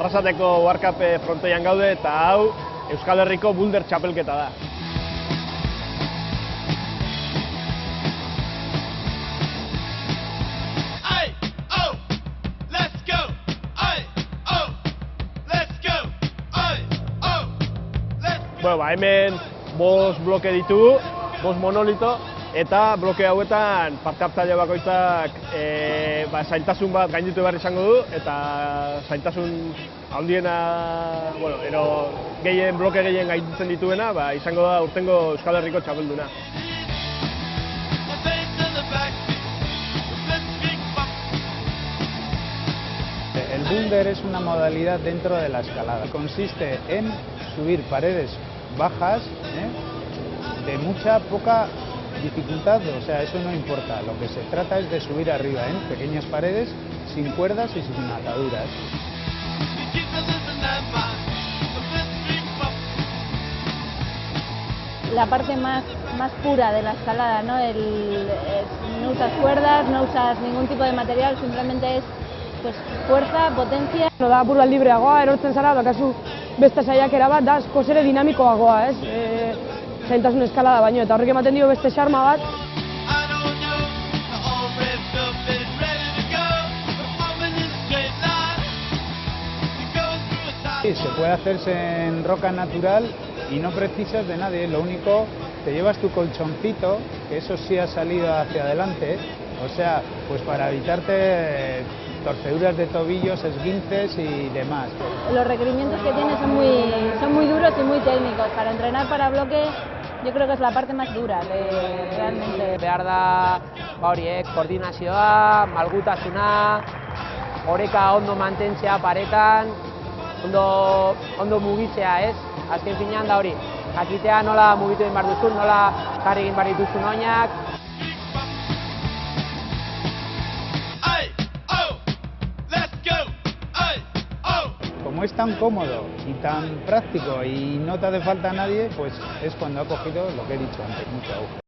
Arrasateko World Cup frontoian gaude eta hau Euskal Herriko Boulder txapelketa da. Hemen 5 bloke ditugu, 5 monolito, eta bloke hauetan parte hartzaile bakoitzak zailtasun bat gainditu behar izango du, eta zailtasun handiena, bloke gehien gainditzen dituena, izango da urtengo Euskal Herriko txapelduna. El boulder es una modalidad dentro de la escalada. Consiste en subir paredes bajas, de poca dificultad, o sea, eso no importa. Lo que se trata es de subir arriba en pequeñas paredes, sin cuerdas y sin ataduras. La parte más pura de la escalada, ¿no? No usas cuerdas, no usas ningún tipo de material, simplemente es fuerza, potencia. Da apur bat libreagoa, erortzen zara, bakazu beste saiakera bat, da askoz ere dinamikoagoa, zailtasun eskalada baino, eta horrek ematen dio beste xarma bat. Se puede hacerse en roca natural y no precisas de nadie, lo único, te llevas tu colchoncito, que eso sí ha salido hacia adelante, o sea, pues para evitarte torceduras de tobillos, esguinces y demás. Los requerimientos que tiene son muy duros y muy técnicos. Para entrenar para bloque, yo creo que es la parte más dura, realmente. Behar da, koordinazioa, malgutasuna, oreka ondo mantentzea paretan, ondo mugitzea, ez? Azken finean da hori, jakitea nola mugitu egin behar duzun, nola jarri egin behar dituzun oinak. Como es tan cómodo y tan práctico y no te hace falta a nadie, pues es cuando ha cogido lo que he dicho antes, mucho auge.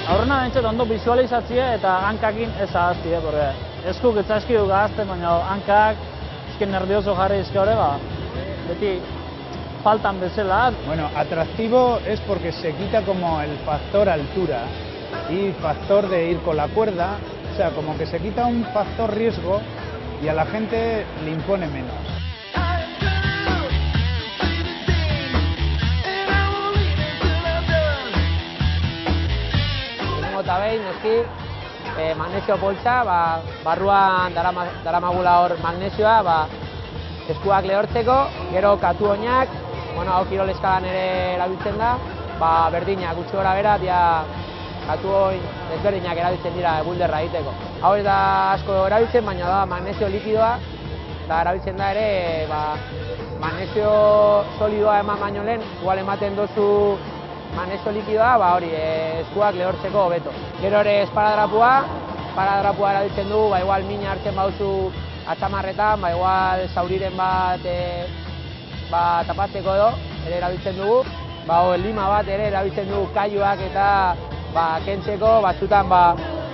Aurrena bentsat ondo visualizatzea eta hankakin ez ahaztia, porque eskuk etzaizkidu gazten, baina hankak nervioso jarri hori, beti faltan bezala. Bueno, atractivo es porque se quita como el factor altura y factor de ir con la cuerda, o sea, como que se quita un factor riesgo y a la gente le impone menos. Eta behin, noski, magnesio poltsa, barruan daramagula hor magnesioa, eskuak lehortzeko, gero katu oinak, hau kirol eskalan ere erabiltzen da, berdinak gutxi gora bera, katu oin desberdinak erabiltzen dira boulderra egiteko. Hau ez da asko erabiltzen, baina da magnesio likidoa, eta erabiltzen da ere magnesio solidoa eman baino lehen, igual ematen dozu magnesio likidoa, hori eskuak lehortzeko hobeto. Gero ere esparadrapua erabiltzen du, igual mina hartzen baduzu atzamarretan, igual zauriren bat tapatzeko edo, ere erabiltzen dugu. Lima bat ere erabiltzen dugu kaiuak eta kentzeko, batzutan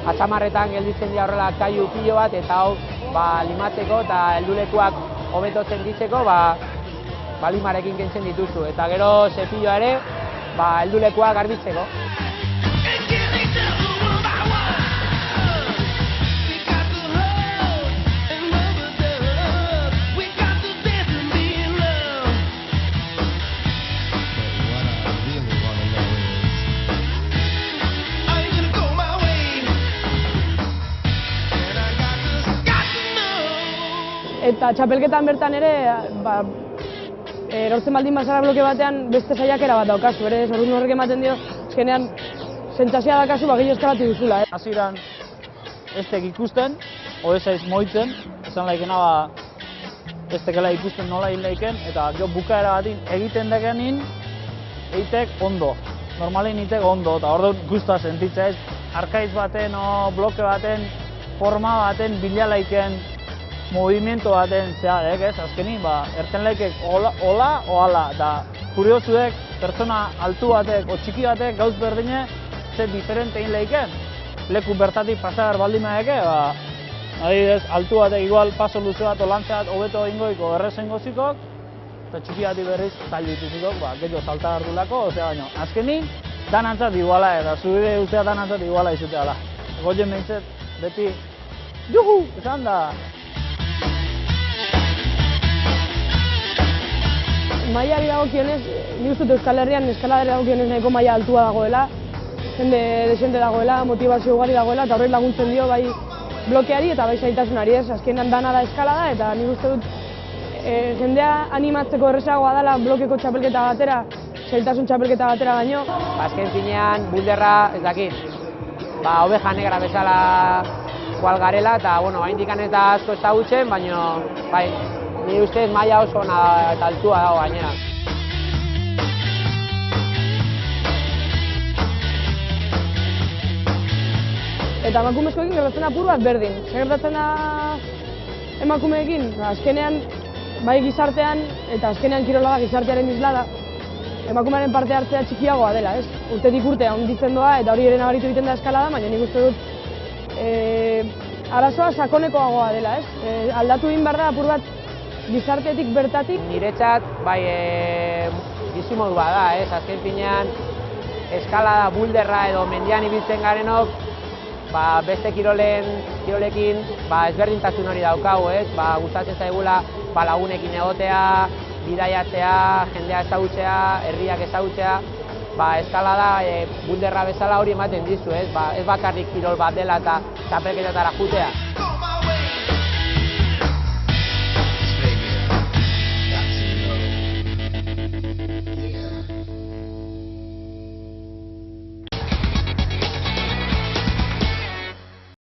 atzamarretan gelditzen dira horrela kaiu pilo bat, eta hau limatzeko eta heldulekuak hobeto sentitzeko, limarekin kentzen dituzu. Eta gero zepilloa ere, heldulekuak garbitzeko. Eta txapelketan bertan ere, erortzen baldin bazara bloke batean beste saiakera bat daukazu, ere orduan horrek ematen dio, azkenean sentsazioa daukazu gehiago eskalatu duzula. Hasieran ez tek ikusten, o ez aiz moitzen, esan laikena ez tekela ikusten nola hil laiken, eta gero bukaera batin egiten dekenin, eitek ondo. Normalin eitek ondo, eta orduan guztua sentitzea ez, arkaiz baten o bloke baten, forma baten bila laiken movimiento baten zeharek, ez? Azkenin, ertenlekek hola, ohala, eta kuriosuek, pertsona altu batek, o txiki batek, gauz berdine, ze diferente egin lehiken. Leku bertatik pasar baldin maeke, adibidez, altu batek igual paso luze bat, olantze bat, hobeto egingoiko, errezen gozikok, eta txiki bati berriz zail dituzikok, gehiago salta hartulako, baina, azkenin, danantzat iguala, eta zubide ustea danantzat iguala izuteala. Goien behintzet, beti, juhu, esan da! Mailari dagokionez, nik uste dut Euskal Herrian eskaladari dagokionez nahiko maila altua dagoela, jende desente dagoela, motivazio ugari dagoela, eta horrek laguntzen dio bai blokeari eta bai zailtasunari ez. Azkenean dana da eskalada, eta nik uste dut jendea animatzeko errezagoa dela blokeko txapelketa batera, zailtasun txapelketa batera baino. Azken finean, bulderra, ez dakit, oveja negra bezala joal garela, eta, haindik ez da asko ezagutzen, baina, bai, ni ustez maila oso ona eta altua dago gainera. Eta emakumezkoekin gertatzen apur bat berdin. Zer gertatzen da emakumeekin? Azkenean, bai gizartean, eta azkenean kirola da gizartearen isla da, emakumearen parte hartzea txikiagoa dela, ez? Urtetik urte handitzen doa, eta hori ere nabaritu egiten da eskalada, baina nik uste dut arazoa sakonekoagoa dela, ez? Aldatu egin behar da apur bat gizartetik bertatik. Niretzat, bai, bizimodu bat da, ez? Azken finean, eskalada, bulderra edo mendian ibiltzen garenok, beste kirolekin ezberdintasun hori daukagu, ez? Gustatzen zaigula lagunekin egotea, bidaiatzea, jendea ezagutzea, herriak ezagutzea. Eskalada, bulderra bezala hori ematen dizu, ez? Ez bakarrik kirol bat dela eta txapelketetara jutea.